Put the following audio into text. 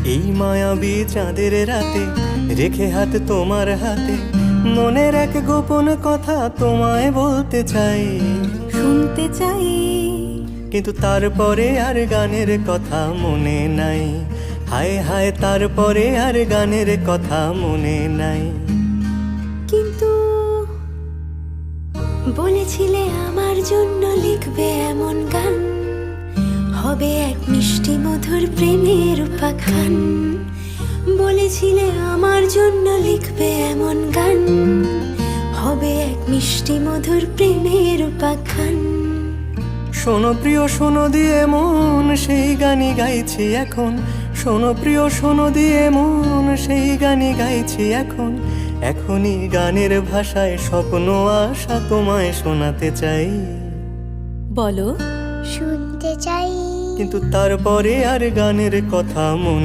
এই মায়াবী চাঁদের রাতে রেখে হাত তোমার হাতে মনের এক গোপন কথা তোমায় বলতে চাই, শুনতে চাই। কিন্তু তারপরে আর গানের কথা মনে নাই। হায় হায়, তারপরে আর গানের কথা মনে নাই। কিন্তু বলেছিলে আমার জন্য লিখবে এমন গান, হবে এক মিষ্টি মধুর প্রেমের উপাখ্যান। বলেছিলে আমার জন্য লিখবে এমন গান, হবে এক মিষ্টি মধুর প্রেমের উপাখ্যান। শোনো প্রিয়, শোনো দিয়ে মন সেই গানই গাইছি এখন। শোনো প্রিয়, শোনো দিয়ে মন সেই গানই গাইছি এখন। এখনই গানের ভাষায় স্বপ্ন আশা তোমায় শোনাতে চাই, বলো। শুনতে চাই। কিন্তু তারপরে আর গানের কথা মনে